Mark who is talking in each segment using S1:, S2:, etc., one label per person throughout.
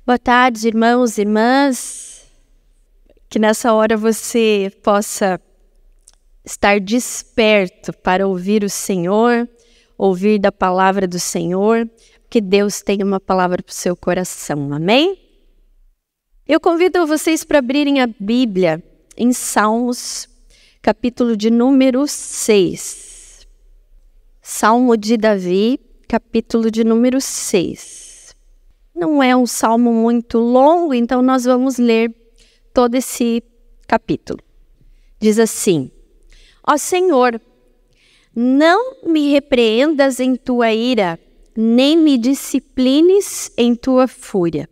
S1: Boa tarde, irmãos e irmãs. Que nessa hora você possa estar desperto para ouvir o Senhor, ouvir da palavra do Senhor, que Deus tem uma palavra para o seu coração, amém? Eu convido vocês para abrirem a Bíblia em Salmos, capítulo de número 6. Salmo de Davi, capítulo de número 6. Não é um salmo muito longo, então nós vamos ler todo esse capítulo. Diz assim: Ó Senhor, não me repreendas em tua ira, nem me disciplines em tua fúria.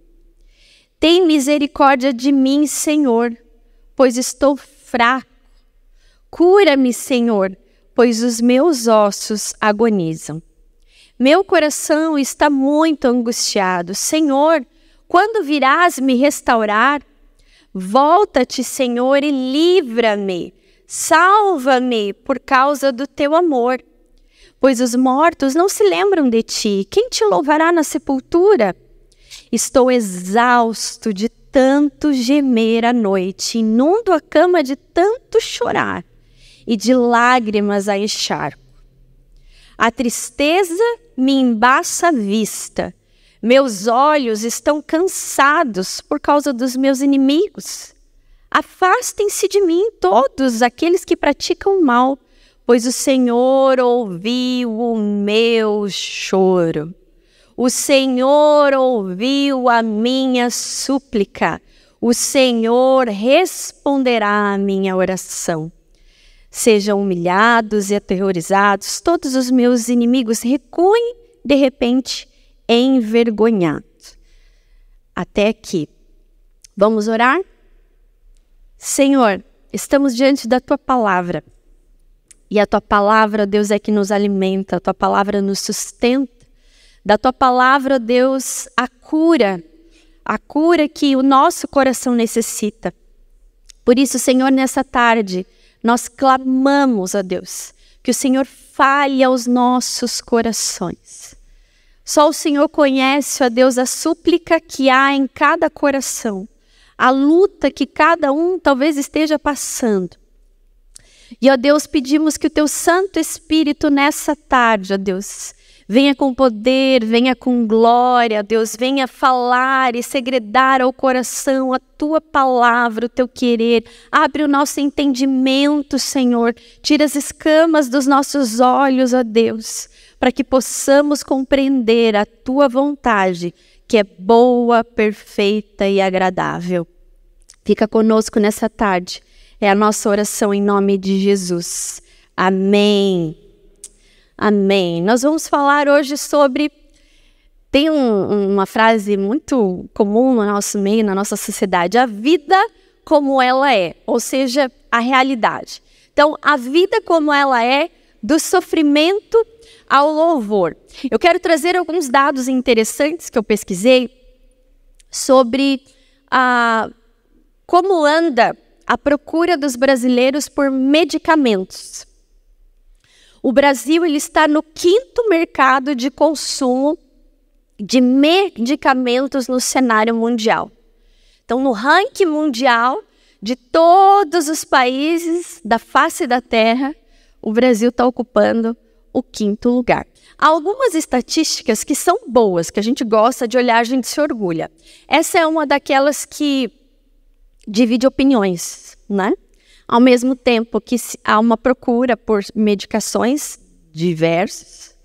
S1: Tem misericórdia de mim, Senhor, pois estou fraco. Cura-me, Senhor, pois os meus ossos agonizam. Meu coração está muito angustiado. Senhor, quando virás me restaurar? Volta-te, Senhor, e livra-me. Salva-me por causa do teu amor. Pois os mortos não se lembram de ti. Quem te louvará na sepultura? Estou exausto de tanto gemer à noite. Inundo a cama de tanto chorar e de lágrimas a encharco. A tristeza me embaça a vista. Meus olhos estão cansados por causa dos meus inimigos. Afastem-se de mim todos aqueles que praticam mal, pois o Senhor ouviu o meu choro. O Senhor ouviu a minha súplica. O Senhor responderá à minha oração. Sejam humilhados e aterrorizados, todos os meus inimigos recuem de repente envergonhados. Até aqui. Vamos orar? Senhor, estamos diante da Tua palavra. E a Tua palavra, Deus, é que nos alimenta, a Tua palavra nos sustenta. Da Tua palavra, Deus, a cura que o nosso coração necessita. Por isso, Senhor, nessa tarde, nós clamamos a Deus, que o Senhor fale aos nossos corações. Só o Senhor conhece, ó Deus, a súplica que há em cada coração, a luta que cada um talvez esteja passando. E, ó Deus, pedimos que o Teu Santo Espírito nessa tarde, ó Deus, venha com poder, venha com glória, Deus, venha falar e segredar ao coração a Tua palavra, o Teu querer. Abre o nosso entendimento, Senhor. Tira as escamas dos nossos olhos, ó Deus, para que possamos compreender a Tua vontade, que é boa, perfeita e agradável. Fica conosco nessa tarde. É a nossa oração em nome de Jesus. Amém. Amém. Nós vamos falar hoje sobre... Tem uma frase muito comum no nosso meio, na nossa sociedade. A vida como ela é, ou seja, a realidade. Então, a vida como ela é, do sofrimento ao louvor. Eu quero trazer alguns dados interessantes que eu pesquisei sobre como anda a procura dos brasileiros por medicamentos. O Brasil ele está no 5º mercado de consumo de medicamentos no cenário mundial. Então, no ranking mundial de todos os países da face da Terra, o Brasil está ocupando o 5º lugar. Há algumas estatísticas que são boas, que a gente gosta de olhar, a gente se orgulha. Essa é uma daquelas que divide opiniões, né? Ao mesmo tempo que há uma procura por medicações diversas,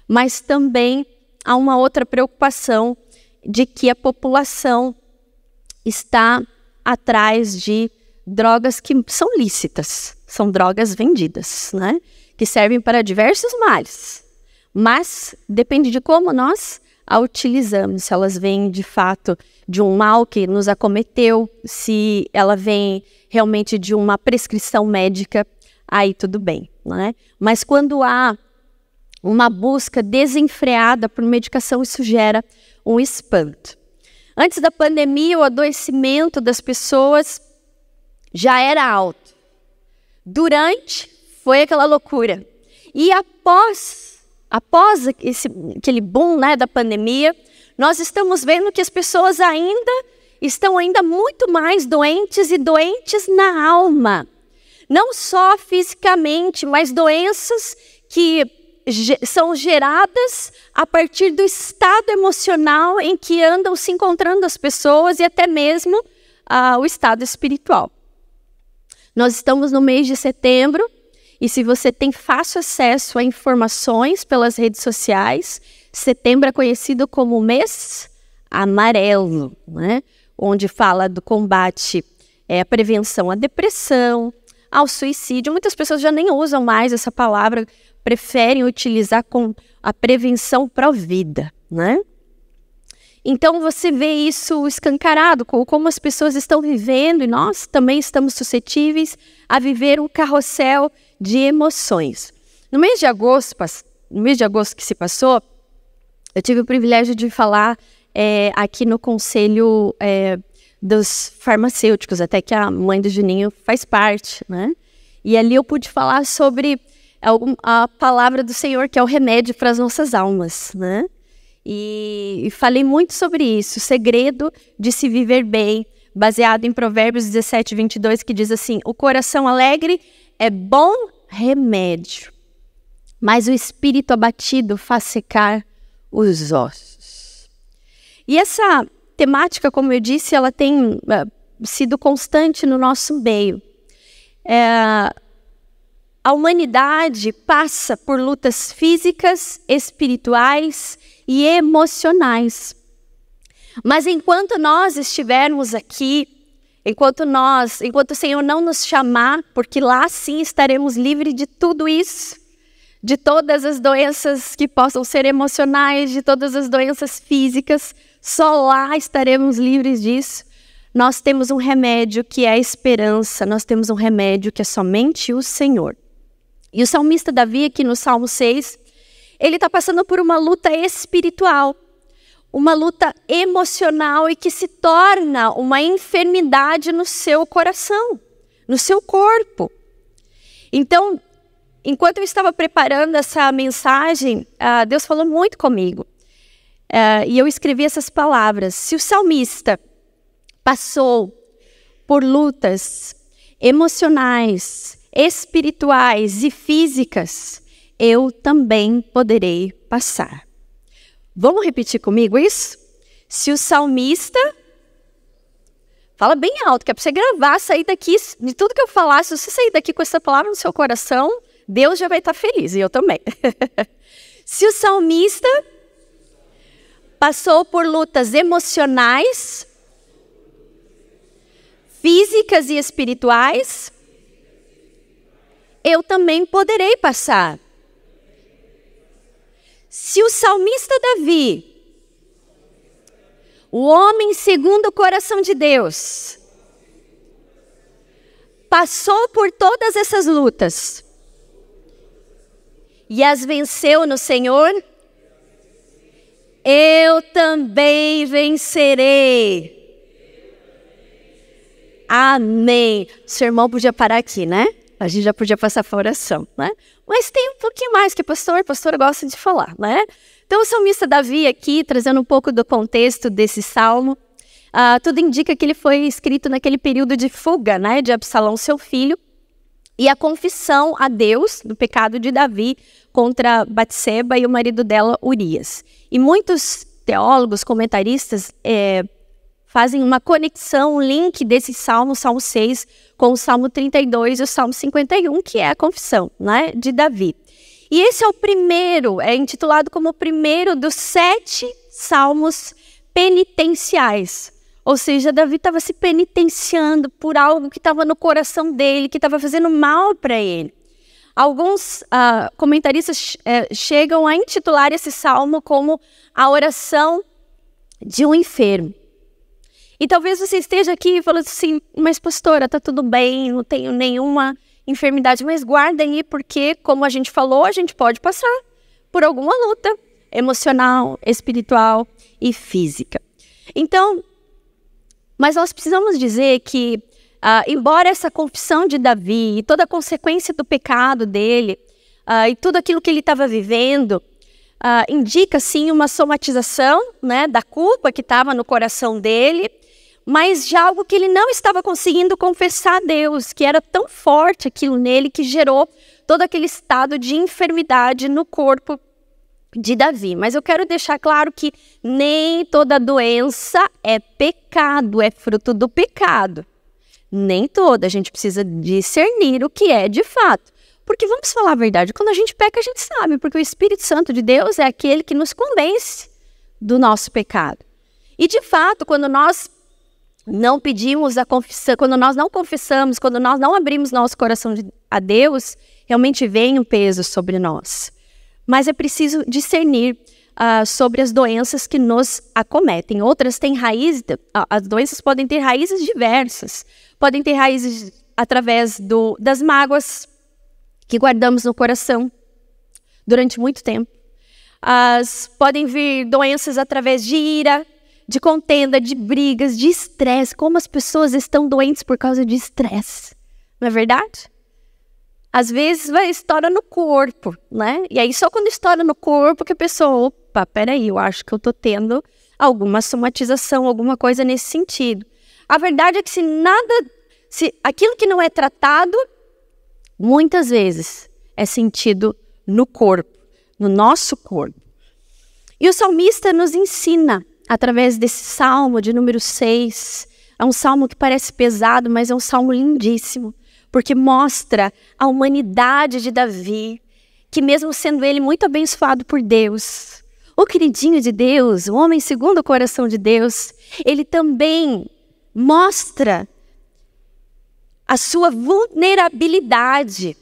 S1: mas também há uma outra preocupação de que a população está atrás de drogas que são lícitas, são drogas vendidas, né? Que servem para diversos males, mas depende de como nós a utilizamos, se elas vêm de fato de um mal que nos acometeu, se ela vem realmente de uma prescrição médica, aí tudo bem, né? Mas quando há uma busca desenfreada por medicação, isso gera um espanto. Antes da pandemia, o adoecimento das pessoas já era alto. Durante, foi aquela loucura. E após aquele boom, né, da pandemia, nós estamos vendo que as pessoas estão ainda muito mais doentes e doentes na alma. Não só fisicamente, mas doenças que são geradas a partir do estado emocional em que andam se encontrando as pessoas e até mesmo o estado espiritual. Nós estamos no mês de setembro e se você tem fácil acesso a informações pelas redes sociais, setembro é conhecido como o mês amarelo, né? Onde fala do combate, a prevenção à depressão, ao suicídio. Muitas pessoas já nem usam mais essa palavra, preferem utilizar com a prevenção pró-vida, né? Então você vê isso escancarado, como as pessoas estão vivendo, e nós também estamos suscetíveis a viver um carrossel de emoções. No mês de agosto que se passou, eu tive o privilégio de falar aqui no conselho dos farmacêuticos, até que a mãe do Juninho faz parte, né? E ali eu pude falar sobre a palavra do Senhor, que é o remédio para as nossas almas, né? E falei muito sobre isso, o segredo de se viver bem, baseado em Provérbios 17, 22, que diz assim: o coração alegre é bom remédio, mas o espírito abatido faz secar os ossos. E essa temática, como eu disse, ela tem sido constante no nosso meio. A humanidade passa por lutas físicas, espirituais e emocionais. Mas enquanto nós estivermos aqui, enquanto o Senhor não nos chamar, porque lá sim estaremos livres de tudo isso, de todas as doenças que possam ser emocionais, de todas as doenças físicas, só lá estaremos livres disso. Nós temos um remédio que é a esperança, nós temos um remédio que é somente o Senhor. E o salmista Davi, aqui no Salmo 6, ele está passando por uma luta espiritual, uma luta emocional e que se torna uma enfermidade no seu coração, no seu corpo. Então, enquanto eu estava preparando essa mensagem, Deus falou muito comigo. E eu escrevi essas palavras: se o salmista passou por lutas emocionais, espirituais e físicas, eu também poderei passar. Vamos repetir comigo isso? Se o salmista... Fala bem alto, que é para você gravar, sair daqui, de tudo que eu falar, se você sair daqui com essa palavra no seu coração, Deus já vai estar feliz, e eu também. Se o salmista passou por lutas emocionais, físicas e espirituais, eu também poderei passar. Se o salmista Davi, o homem segundo o coração de Deus, passou por todas essas lutas e as venceu no Senhor, eu também vencerei. Amém. O seu irmão podia parar aqui, né? A gente já podia passar para a oração, né? Mas tem um pouquinho mais que pastor gosta de falar, né? Então o salmista Davi aqui, trazendo um pouco do contexto desse salmo, tudo indica que ele foi escrito naquele período de fuga, né? De Absalão, seu filho, e a confissão a Deus do pecado de Davi contra Batseba e o marido dela, Urias. E muitos teólogos, comentaristas, fazem uma conexão, um link desse salmo, Salmo 6, com o Salmo 32 e o Salmo 51, que é a confissão, né, de Davi. E esse é o primeiro, é intitulado como o primeiro dos 7 salmos penitenciais. Ou seja, Davi estava se penitenciando por algo que estava no coração dele, que estava fazendo mal para ele. Alguns comentaristas chegam a intitular esse salmo como a oração de um enfermo. E talvez você esteja aqui falando assim, mas pastora, tá tudo bem, não tenho nenhuma enfermidade, mas guardem aí porque, como a gente falou, a gente pode passar por alguma luta emocional, espiritual e física. Então, mas nós precisamos dizer que, embora essa confissão de Davi e toda a consequência do pecado dele, e tudo aquilo que ele estava vivendo, indica, sim, uma somatização, né, da culpa que estava no coração dele, mas de algo que ele não estava conseguindo confessar a Deus, que era tão forte aquilo nele que gerou todo aquele estado de enfermidade no corpo de Davi. Mas eu quero deixar claro que nem toda doença é pecado, é fruto do pecado. Nem toda, a gente precisa discernir o que é de fato. Porque vamos falar a verdade, quando a gente peca, a gente sabe, porque o Espírito Santo de Deus é aquele que nos convence do nosso pecado. E de fato, quando nós não pedimos a confissão, quando nós não confessamos, quando nós não abrimos nosso coração a Deus, realmente vem um peso sobre nós. Mas é preciso discernir sobre as doenças que nos acometem. Outras têm raízes, as doenças podem ter raízes diversas. Podem ter raízes através das mágoas que guardamos no coração durante muito tempo. Podem vir doenças através de ira, de contenda, de brigas, de estresse. Como as pessoas estão doentes por causa de estresse, não é verdade? Às vezes estoura no corpo, né? E aí só quando estoura no corpo que a pessoa, opa, peraí, eu acho que eu tô tendo alguma somatização, alguma coisa nesse sentido. A verdade é que se aquilo que não é tratado, muitas vezes é sentido no corpo, no nosso corpo. E o salmista nos ensina, através desse salmo de número 6, é um salmo que parece pesado, mas é um salmo lindíssimo, porque mostra a humanidade de Davi, que mesmo sendo ele muito abençoado por Deus, o queridinho de Deus, o homem segundo o coração de Deus, ele também mostra a sua vulnerabilidade,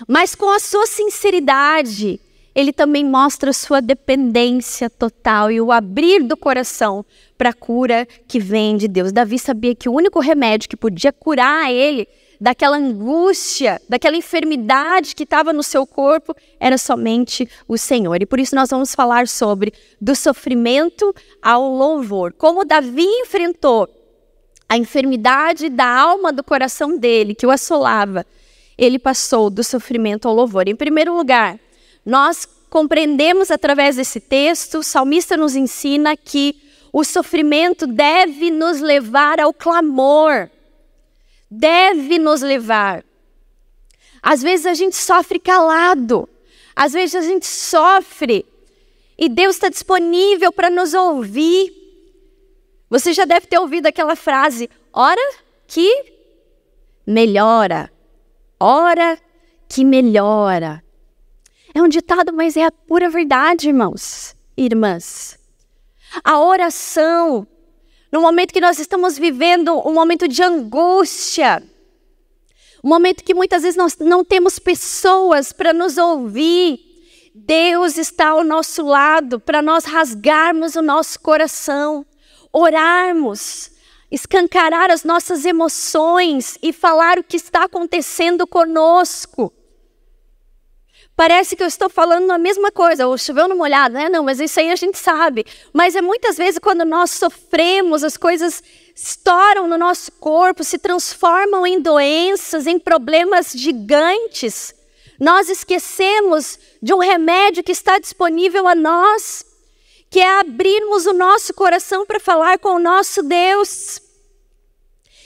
S1: mas com a sua sinceridade, ele também mostra a sua dependência total e o abrir do coração para a cura que vem de Deus. Davi sabia que o único remédio que podia curar ele daquela angústia, daquela enfermidade que estava no seu corpo, era somente o Senhor. E por isso nós vamos falar sobre do sofrimento ao louvor. Como Davi enfrentou a enfermidade da alma do coração dele, que o assolava, ele passou do sofrimento ao louvor. Em primeiro lugar, nós compreendemos através desse texto, o salmista nos ensina que o sofrimento deve nos levar ao clamor. Deve nos levar. Às vezes a gente sofre calado. Às vezes a gente sofre e Deus está disponível para nos ouvir. Você já deve ter ouvido aquela frase, ora que melhora. Ora que melhora. É um ditado, mas é a pura verdade, irmãos e irmãs. A oração, no momento que nós estamos vivendo um momento de angústia, um momento que muitas vezes nós não temos pessoas para nos ouvir, Deus está ao nosso lado para nós rasgarmos o nosso coração, orarmos, escancarar as nossas emoções e falar o que está acontecendo conosco. Parece que eu estou falando a mesma coisa, ou choveu no molhado, né? Não, mas isso aí a gente sabe. Mas é muitas vezes quando nós sofremos, as coisas estouram no nosso corpo, se transformam em doenças, em problemas gigantes. Nós esquecemos de um remédio que está disponível a nós, que é abrirmos o nosso coração para falar com o nosso Deus.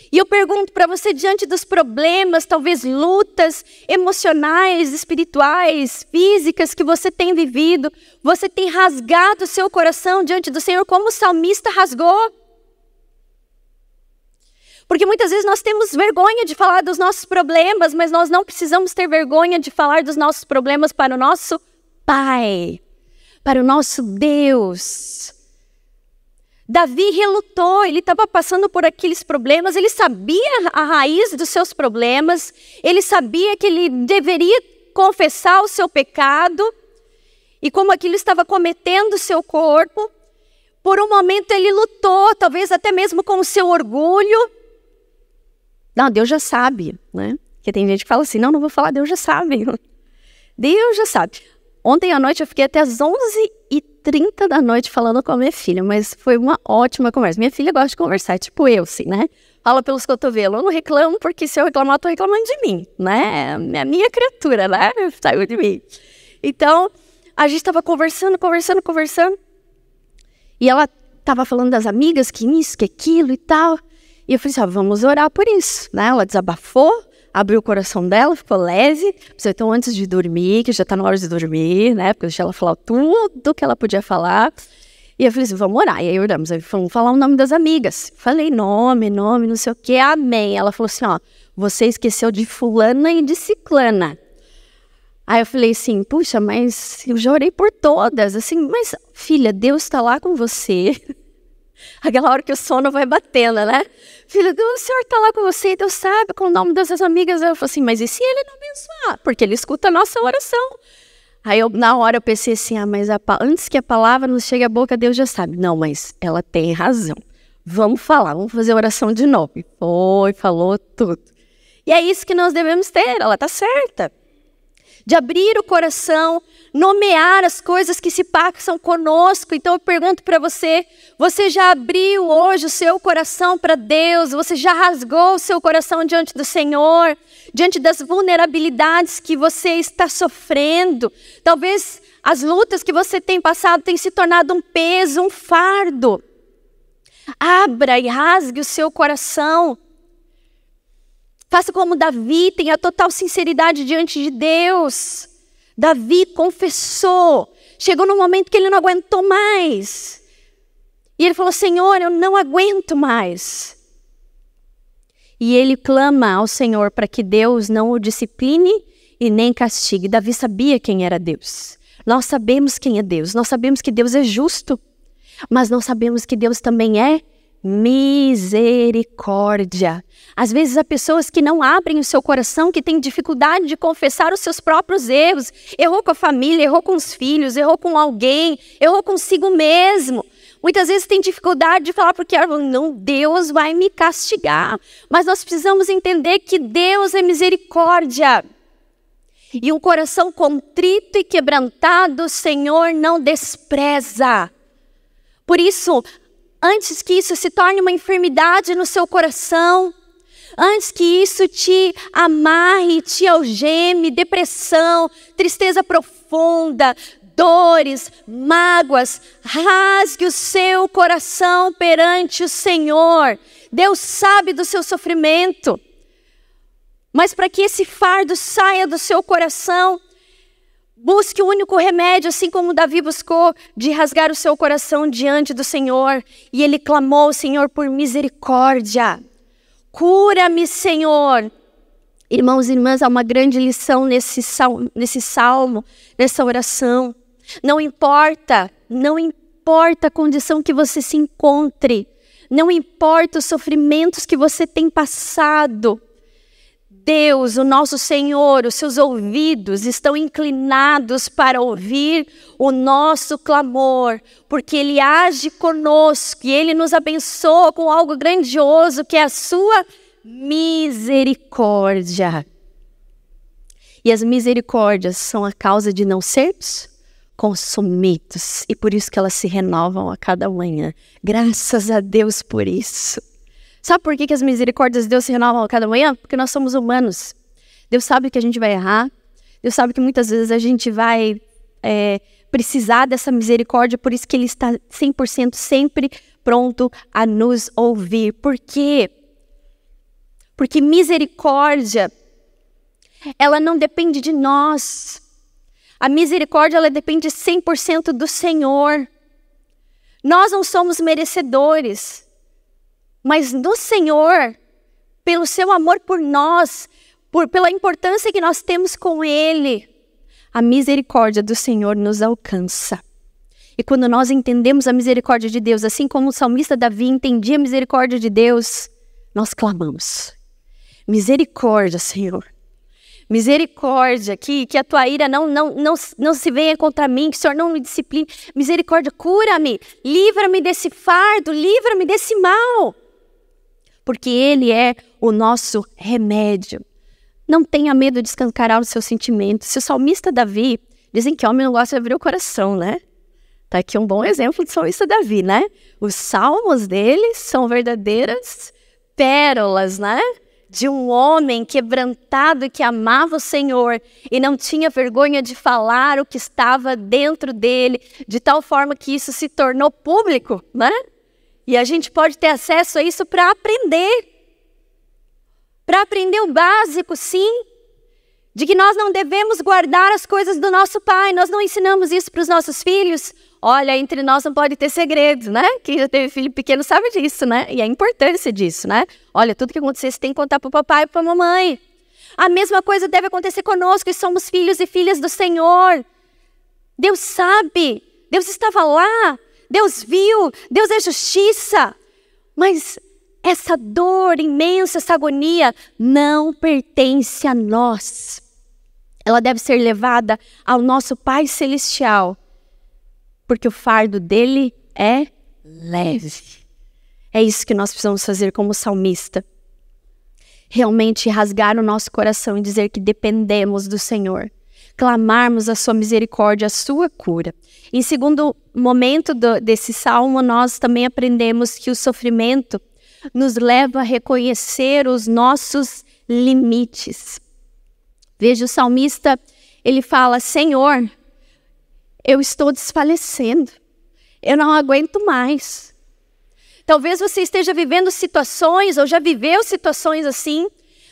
S1: E eu pergunto para você, diante dos problemas, talvez lutas emocionais, espirituais, físicas que você tem vivido, você tem rasgado o seu coração diante do Senhor como o salmista rasgou? Porque muitas vezes nós temos vergonha de falar dos nossos problemas, mas nós não precisamos ter vergonha de falar dos nossos problemas para o nosso Pai, para o nosso Deus. Davi relutou, ele estava passando por aqueles problemas, ele sabia a raiz dos seus problemas, ele sabia que ele deveria confessar o seu pecado, e como aquilo estava cometendo o seu corpo, por um momento ele lutou, talvez até mesmo com o seu orgulho. Não, Deus já sabe, né? Porque tem gente que fala assim, não vou falar, Deus já sabe. Deus já sabe. Ontem à noite eu fiquei até às 11h30 da noite falando com a minha filha, mas foi uma ótima conversa. Minha filha gosta de conversar, tipo eu, assim, né? Fala pelos cotovelos. Eu não reclamo, porque se eu reclamar, eu tô reclamando de mim, né? É a minha criatura, né? Saiu de mim. Então, a gente estava conversando. E ela estava falando das amigas, que isso, que aquilo e tal. E eu falei assim, vamos orar por isso, né? Ela desabafou, abriu o coração dela, ficou leve. Então, antes de dormir, que já está na hora de dormir, né? Porque eu deixei ela falar tudo que ela podia falar. E eu falei assim, vamos orar. E aí oramos, aí vamos falar o nome das amigas. Falei nome, não sei o quê, amém. Ela falou assim, você esqueceu de fulana e de ciclana. Aí eu falei assim, puxa, mas eu já orei por todas. Assim, mas filha, Deus está lá com você. Aquela hora que o sono vai batendo, né? Filha, o Senhor está lá com você, Deus sabe com o nome dessas amigas. Eu falei assim, mas e se Ele não abençoar? Porque Ele escuta a nossa oração. Aí, na hora, eu pensei assim, mas antes que a palavra nos chegue à boca, Deus já sabe. Não, mas ela tem razão. Vamos falar, vamos fazer a oração de novo. E falou tudo. E é isso que nós devemos ter, ela está certa. De abrir o coração, nomear as coisas que se passam conosco. Então, eu pergunto para você, você já abriu hoje o seu coração para Deus? Você já rasgou o seu coração diante do Senhor? Diante das vulnerabilidades que você está sofrendo? Talvez as lutas que você tem passado tenham se tornado um peso, um fardo. Abra e rasgue o seu coração. Faça como Davi, tenha total sinceridade diante de Deus. Davi confessou. Chegou num momento que ele não aguentou mais. E ele falou, Senhor, eu não aguento mais. E ele clama ao Senhor para que Deus não o discipline e nem castigue. Davi sabia quem era Deus. Nós sabemos quem é Deus. Nós sabemos que Deus é justo. Mas não sabemos que Deus também é misericórdia. Às vezes há pessoas que não abrem o seu coração, que têm dificuldade de confessar os seus próprios erros. Errou com a família, errou com os filhos, errou com alguém, errou consigo mesmo. Muitas vezes tem dificuldade de falar porque não, Deus vai me castigar. Mas nós precisamos entender que Deus é misericórdia. E um coração contrito e quebrantado, o Senhor não despreza. Por isso, antes que isso se torne uma enfermidade no seu coração, antes que isso te amarre, te algeme, depressão, tristeza profunda, dores, mágoas, rasgue o seu coração perante o Senhor. Deus sabe do seu sofrimento, mas para que esse fardo saia do seu coração, busque o único remédio, assim como Davi buscou, de rasgar o seu coração diante do Senhor. E ele clamou ao Senhor por misericórdia. Cura-me, Senhor. Irmãos e irmãs, há uma grande lição nesse salmo, nessa oração. Não importa a condição que você se encontre. Não importa os sofrimentos que você tem passado. Deus, o nosso Senhor, os seus ouvidos estão inclinados para ouvir o nosso clamor, porque Ele age conosco e Ele nos abençoa com algo grandioso, que é a sua misericórdia. E as misericórdias são a causa de não sermos consumidos, e por isso que elas se renovam a cada manhã. Graças a Deus por isso. Sabe por que as misericórdias de Deus se renovam a cada manhã? Porque nós somos humanos. Deus sabe que a gente vai errar. Deus sabe que muitas vezes a gente vai precisar dessa misericórdia. Por isso que Ele está 100% sempre pronto a nos ouvir. Por quê? Porque misericórdia, ela não depende de nós. A misericórdia, ela depende 100% do Senhor. Nós não somos merecedores. Mas no Senhor, pelo seu amor por nós, pela importância que nós temos com Ele, a misericórdia do Senhor nos alcança. E quando nós entendemos a misericórdia de Deus, assim como o salmista Davi entendia a misericórdia de Deus, nós clamamos. Misericórdia, Senhor. Misericórdia, que a tua ira não se venha contra mim, que o Senhor não me discipline. Misericórdia, cura-me, livra-me desse fardo, livra-me desse mal. Porque Ele é o nosso remédio. Não tenha medo de escancarar os seus sentimentos. Se o salmista Davi, dizem que homem não gosta de abrir o coração, né? Tá aqui um bom exemplo do salmista Davi, né? Os salmos dele são verdadeiras pérolas, né? de um homem quebrantado que amava o Senhor e não tinha vergonha de falar o que estava dentro dele, de tal forma que isso se tornou público, né? E a gente pode ter acesso a isso para aprender o básico, sim, de que nós não devemos guardar as coisas do nosso pai. Nós não ensinamos isso para os nossos filhos. Olha, entre nós não pode ter segredo, né? Quem já teve filho pequeno sabe disso, né? E a importância disso, né? Olha, tudo que acontecer você tem que contar para o papai e para a mamãe. A mesma coisa deve acontecer conosco, que somos filhos e filhas do Senhor. Deus sabe, Deus estava lá, Deus viu, Deus é justiça. Mas essa dor imensa, essa agonia, não pertence a nós. Ela deve ser levada ao nosso Pai Celestial, porque o fardo dele é leve. É isso que nós precisamos fazer como salmista. Realmente rasgar o nosso coração e dizer que dependemos do Senhor. Clamarmos a sua misericórdia, a sua cura. Em segundo momento desse salmo, nós também aprendemos que o sofrimento nos leva a reconhecer os nossos limites. Veja, o salmista, ele fala: Senhor, eu estou desfalecendo, eu não aguento mais. Talvez você esteja vivendo situações, ou já viveu situações assim,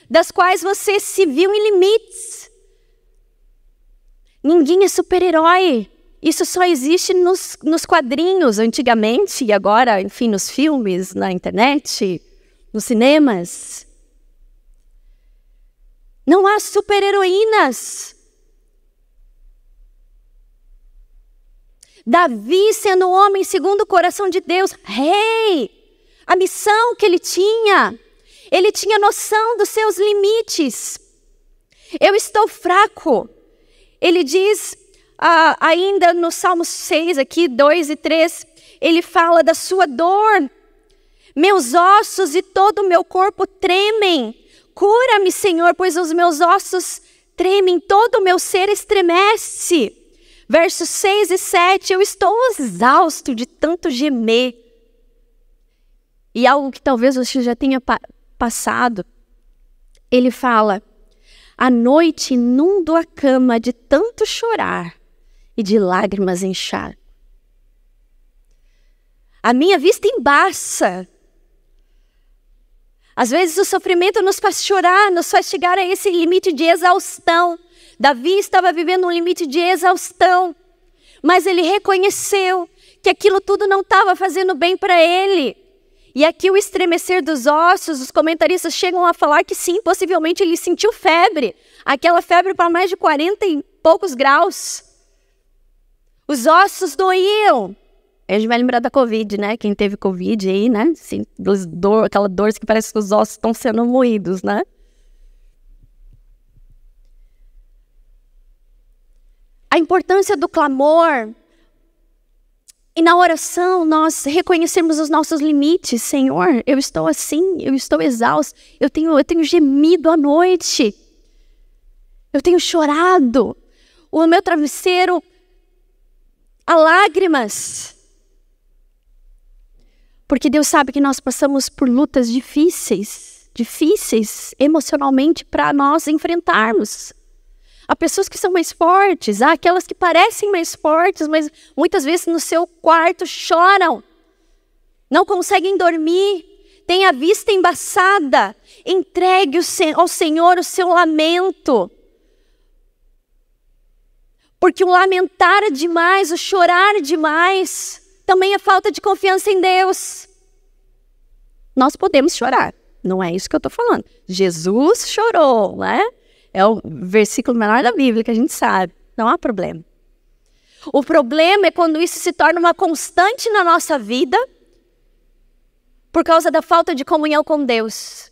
S1: das quais você se viu em limites. Ninguém é super-herói. Isso só existe nos quadrinhos antigamente, e agora, enfim, nos filmes, na internet, nos cinemas. Não há super-heroínas. Davi, sendo um homem segundo o coração de Deus, rei, a missão que ele tinha noção dos seus limites. Eu estou fraco. Ele diz, ainda no Salmo 6, aqui, 2 e 3, ele fala da sua dor. Meus ossos e todo o meu corpo tremem. Cura-me, Senhor, pois os meus ossos tremem, todo o meu ser estremece. Versos 6 e 7, eu estou exausto de tanto gemer. E algo que talvez você já tenha passado, ele fala: à noite inundo a cama de tanto chorar e de lágrimas enxar. A minha vista embaça. Às vezes o sofrimento nos faz chorar, nos faz chegar a esse limite de exaustão. Davi estava vivendo um limite de exaustão, mas ele reconheceu que aquilo tudo não estava fazendo bem para ele. E aqui o estremecer dos ossos, os comentaristas chegam a falar que sim, possivelmente ele sentiu febre. Aquela febre para mais de 40 e poucos graus. Os ossos doíam. A gente vai lembrar da Covid, né? Quem teve Covid aí, né? Assim, aquela dor que parece que os ossos estão sendo moídos, né? A importância do clamor. E na oração, nós reconhecemos os nossos limites. Senhor, eu estou assim, eu estou exausto. Eu tenho gemido à noite. Eu tenho chorado. O meu travesseiro, há lágrimas. Porque Deus sabe que nós passamos por lutas difíceis emocionalmente para nós enfrentarmos. Há pessoas que são mais fortes, há aquelas que parecem mais fortes, mas muitas vezes no seu quarto choram, não conseguem dormir, têm a vista embaçada. Entregue ao Senhor o seu lamento. Porque o lamentar demais, o chorar demais, também é falta de confiança em Deus. Nós podemos chorar, não é isso que eu estou falando. Jesus chorou, né? É o versículo menor da Bíblia que a gente sabe. Não há problema. O problema é quando isso se torna uma constante na nossa vida por causa da falta de comunhão com Deus.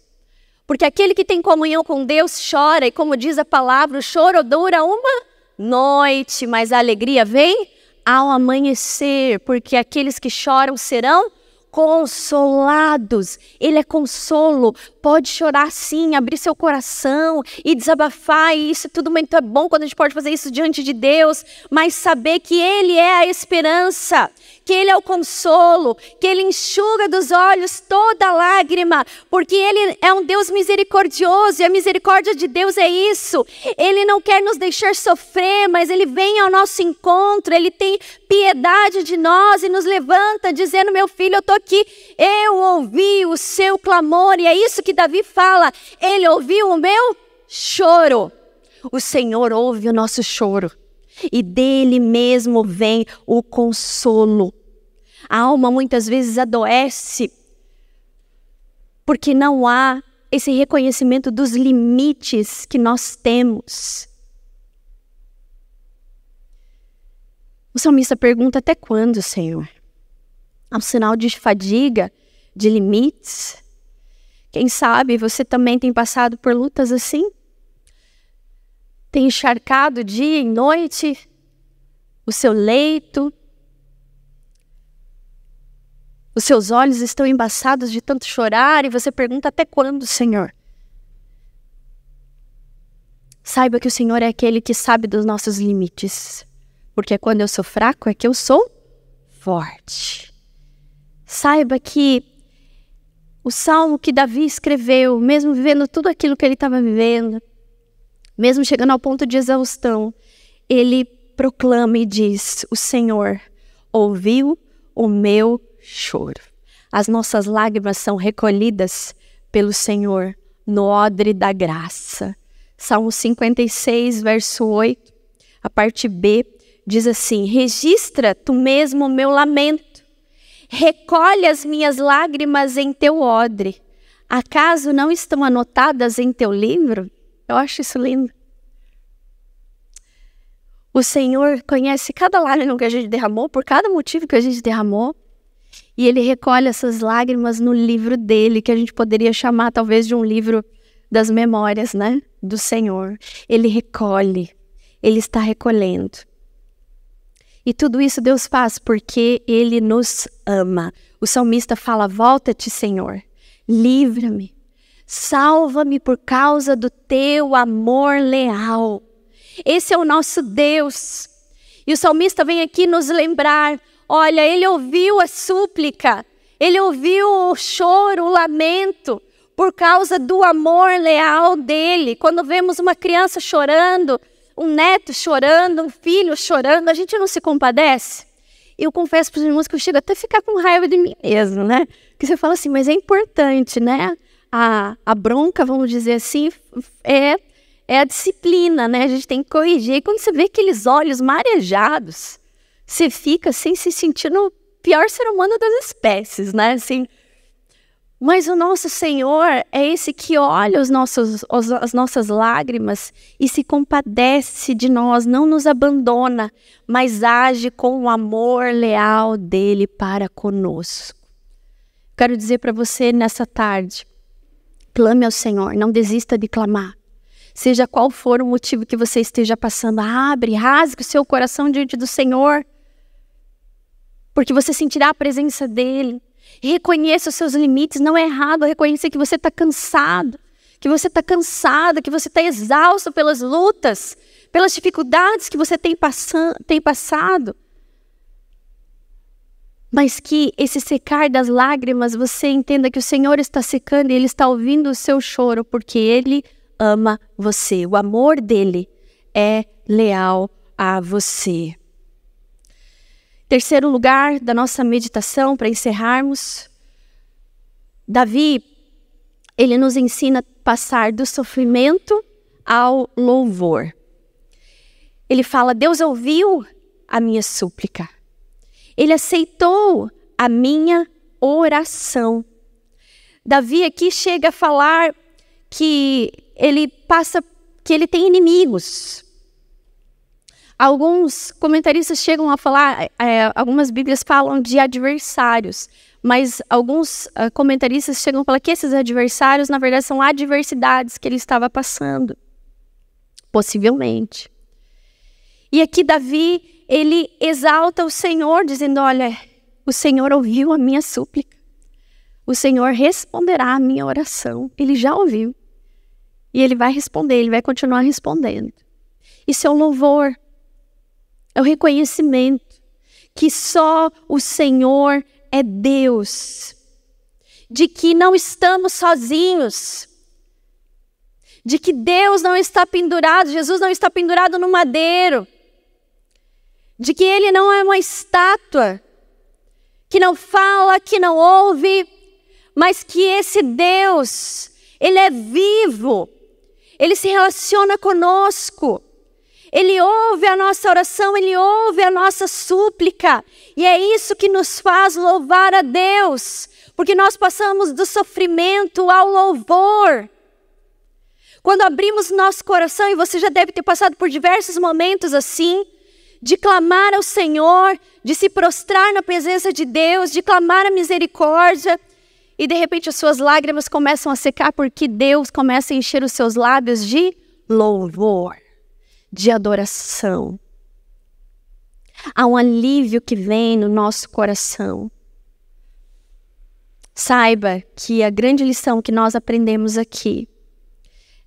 S1: Porque aquele que tem comunhão com Deus chora, e como diz a palavra, o choro dura uma noite, mas a alegria vem ao amanhecer, porque aqueles que choram serão consolados. Ele é consolo. Pode chorar sim, abrir seu coração e desabafar. E isso tudo muito é bom quando a gente pode fazer isso diante de Deus. Mas saber que Ele é a esperança, que Ele é o consolo, que Ele enxuga dos olhos toda lágrima. Porque Ele é um Deus misericordioso e a misericórdia de Deus é isso. Ele não quer nos deixar sofrer, mas Ele vem ao nosso encontro. Ele tem piedade de nós e nos levanta dizendo: meu filho, eu estou aqui. Eu ouvi o seu clamor. E é isso que Davi fala. Ele ouviu o meu choro. O Senhor ouve o nosso choro. E dele mesmo vem o consolo. A alma muitas vezes adoece porque não há esse reconhecimento dos limites que nós temos. O salmista pergunta: até quando, Senhor? Há um sinal de fadiga, de limites. Quem sabe você também tem passado por lutas assim? Tem encharcado dia e noite o seu leito? Os seus olhos estão embaçados de tanto chorar e você pergunta: até quando, Senhor? Saiba que o Senhor é aquele que sabe dos nossos limites. Porque quando eu sou fraco é que eu sou forte. Saiba que o salmo que Davi escreveu, mesmo vivendo tudo aquilo que ele estava vivendo, mesmo chegando ao ponto de exaustão, ele proclama e diz: o Senhor ouviu o meu choro. As nossas lágrimas são recolhidas pelo Senhor no odre da graça. Salmo 56, verso 8, a parte B, diz assim: registra tu mesmo o meu lamento, recolhe as minhas lágrimas em teu odre. Acaso não estão anotadas em teu livro? Eu acho isso lindo. O Senhor conhece cada lágrima que a gente derramou, por cada motivo que a gente derramou. E Ele recolhe essas lágrimas no livro dele, que a gente poderia chamar talvez de um livro das memórias, né? Do Senhor. Ele recolhe, Ele está recolhendo. E tudo isso Deus faz porque Ele nos ama. O salmista fala: volta-te, Senhor, livra-me, salva-me por causa do teu amor leal. Esse é o nosso Deus. E o salmista vem aqui nos lembrar: olha, Ele ouviu a súplica, Ele ouviu o choro, o lamento, por causa do amor leal dEle. Quando vemos uma criança chorando, um neto chorando, um filho chorando, a gente não se compadece? Eu confesso para os irmãos que eu chego até a ficar com raiva de mim mesmo, né? Porque você fala assim, mas é importante, né? A bronca, vamos dizer assim, é a disciplina, né? A gente tem que corrigir. E quando você vê aqueles olhos marejados, você fica assim, se sentindo o pior ser humano das espécies, né? Assim, mas o nosso Senhor é esse que olha as nossas lágrimas e se compadece de nós, não nos abandona, mas age com o amor leal dele para conosco. Quero dizer para você nessa tarde: clame ao Senhor, não desista de clamar. Seja qual for o motivo que você esteja passando, rasgue o seu coração diante do Senhor, porque você sentirá a presença dele. Reconheça os seus limites. Não é errado reconhecer que você está cansado, que você está cansada, que você está exausto pelas lutas, pelas dificuldades que você tem passado. Mas que esse secar das lágrimas, você entenda que o Senhor está secando e Ele está ouvindo o seu choro, porque Ele ama você. O amor dele é leal a você. Terceiro lugar da nossa meditação, para encerrarmos, Davi, ele nos ensina a passar do sofrimento ao louvor. Ele fala: Deus ouviu a minha súplica. Ele aceitou a minha oração. Davi aqui chega a falar que ele tem inimigos. Alguns comentaristas chegam a falar, algumas bíblias falam de adversários, mas alguns comentaristas chegam a falar que esses adversários, na verdade, são adversidades que ele estava passando, possivelmente. E aqui Davi, ele exalta o Senhor, dizendo: olha, o Senhor ouviu a minha súplica. o Senhor responderá a minha oração. Ele já ouviu. E Ele vai responder, Ele vai continuar respondendo. Isso é um louvor. É o reconhecimento que só o Senhor é Deus. De que não estamos sozinhos. De que Deus não está pendurado, Jesus não está pendurado no madeiro. De que Ele não é uma estátua, que não fala, que não ouve, mas que esse Deus, Ele é vivo, Ele se relaciona conosco, Ele ouve a nossa oração, Ele ouve a nossa súplica, e é isso que nos faz louvar a Deus, porque nós passamos do sofrimento ao louvor. Quando abrimos nosso coração, e você já deve ter passado por diversos momentos assim, de clamar ao Senhor, de se prostrar na presença de Deus, de clamar a misericórdia, e de repente as suas lágrimas começam a secar, porque Deus começa a encher os seus lábios de louvor, de adoração. Há um alívio que vem no nosso coração. Saiba que a grande lição que nós aprendemos aqui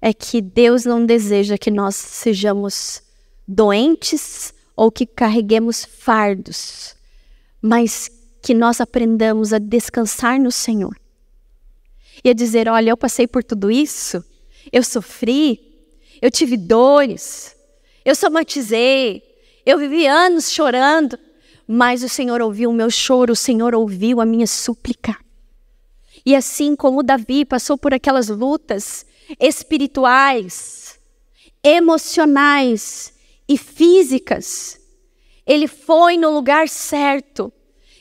S1: é que Deus não deseja que nós sejamos doentes ou que carreguemos fardos, mas que nós aprendamos a descansar no Senhor. E a dizer, olha, eu passei por tudo isso, eu sofri, eu tive dores, eu somatizei, eu vivi anos chorando, mas o Senhor ouviu o meu choro, o Senhor ouviu a minha súplica. E assim como Davi passou por aquelas lutas espirituais, emocionais e físicas, ele foi no lugar certo,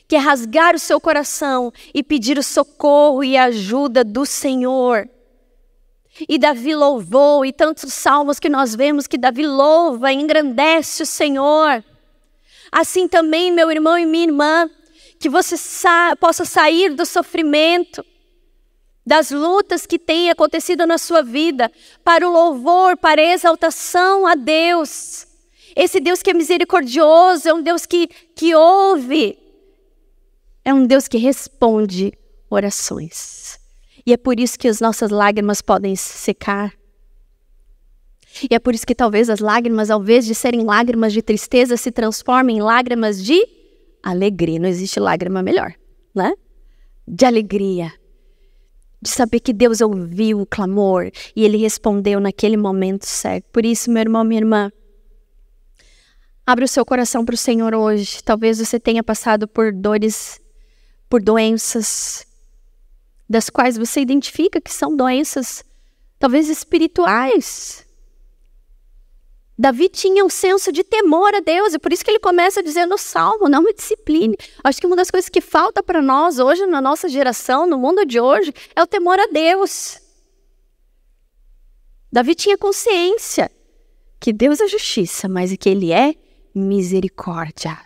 S1: que é rasgar o seu coração e pedir o socorro e a ajuda do Senhor. E Davi louvou, e tantos salmos que nós vemos que Davi louva e engrandece o Senhor. Assim também, meu irmão e minha irmã, que você possa sair do sofrimento, das lutas que têm acontecido na sua vida, para o louvor, para a exaltação a Deus. Esse Deus que é misericordioso, é um Deus que ouve, é um Deus que responde orações. E é por isso que as nossas lágrimas podem secar. E é por isso que talvez as lágrimas, ao invés de serem lágrimas de tristeza, se transformem em lágrimas de alegria. Não existe lágrima melhor, né? De alegria. De saber que Deus ouviu o clamor e Ele respondeu naquele momento certo. Por isso, meu irmão, minha irmã, abre o seu coração para o Senhor hoje. Talvez você tenha passado por dores, por doenças, das quais você identifica que são doenças, talvez espirituais. Davi tinha um senso de temor a Deus, e por isso que ele começa a dizer no Salmo, não me discipline. Acho que uma das coisas que falta para nós hoje, na nossa geração, no mundo de hoje, é o temor a Deus. Davi tinha consciência que Deus é justiça, mas que Ele é misericórdia,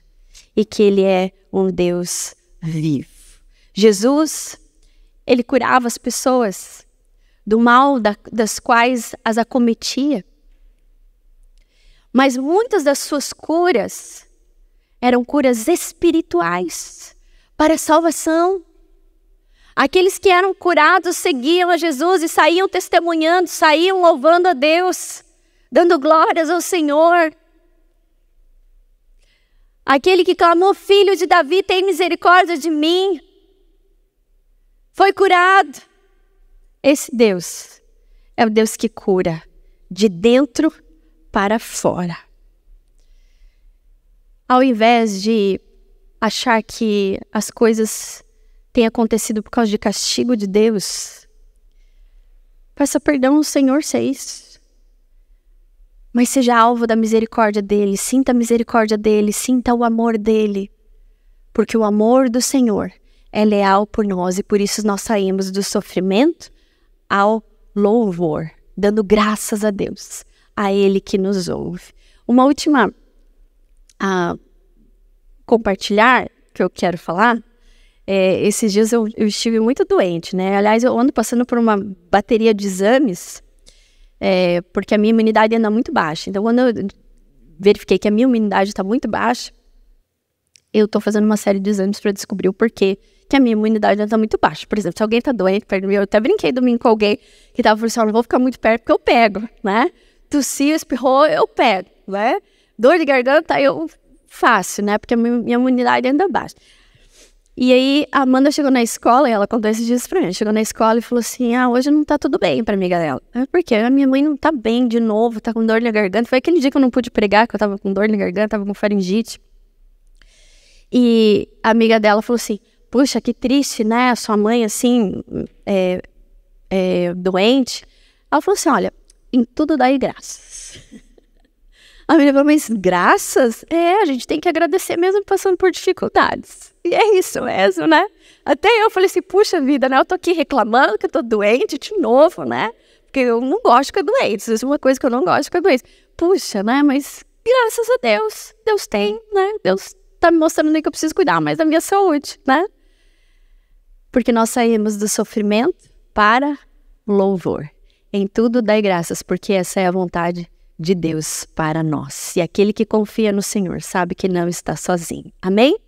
S1: e que Ele é um Deus vivo. Jesus, Ele curava as pessoas do mal das quais as acometia. Mas muitas das suas curas eram curas espirituais para a salvação. Aqueles que eram curados seguiam a Jesus e saíam testemunhando, saíam louvando a Deus, dando glórias ao Senhor. Aquele que clamou, filho de Davi, tem misericórdia de mim, foi curado. Esse Deus é o Deus que cura de dentro para fora. Ao invés de achar que as coisas têm acontecido por causa de castigo de Deus, peça perdão ao Senhor, se é isso. Mas seja alvo da misericórdia dEle, sinta a misericórdia dEle, sinta o amor dEle. Porque o amor do Senhor é leal por nós e por isso nós saímos do sofrimento ao louvor, dando graças a Deus, a Ele que nos ouve. Uma última compartilhar que eu quero falar, esses dias eu estive muito doente, né? Aliás, eu ando passando por uma bateria de exames, porque a minha imunidade anda muito baixa. Então, quando eu verifiquei que a minha imunidade está muito baixa, eu tô fazendo uma série de exames para descobrir o porquê que a minha imunidade tá muito baixa. Por exemplo, se alguém tá doente perto de mim, eu até brinquei domingo com alguém que tava falando assim, não vou ficar muito perto porque eu pego, né? Tossiu, espirrou, eu pego, né? Dor de garganta, eu faço, né? Porque a minha imunidade anda baixa. E aí, a Amanda chegou na escola, e ela contou esses dias pra mim, chegou na escola e falou assim, hoje não tá tudo bem pra amiga dela. Por quê? A minha mãe não tá bem de novo, tá com dor na garganta. Foi aquele dia que eu não pude pregar, que eu tava com dor na garganta, tava com faringite. E a amiga dela falou assim, puxa, que triste, né? A sua mãe, assim, doente. Ela falou assim, olha, em tudo dai graças. A menina falou, mas graças? A gente tem que agradecer mesmo passando por dificuldades. E é isso mesmo, né? Até eu falei assim, puxa vida, né? Eu tô aqui reclamando que eu tô doente de novo, né? Porque eu não gosto de ficar doente. Isso é uma coisa que eu não gosto de ficar doente. Puxa, né? Mas graças a Deus, Deus tem, né? Deus tá me mostrando nem que eu preciso cuidar mais da minha saúde, né? Porque nós saímos do sofrimento para louvor. Em tudo dai graças, porque essa é a vontade de Deus para nós. E aquele que confia no Senhor sabe que não está sozinho. Amém?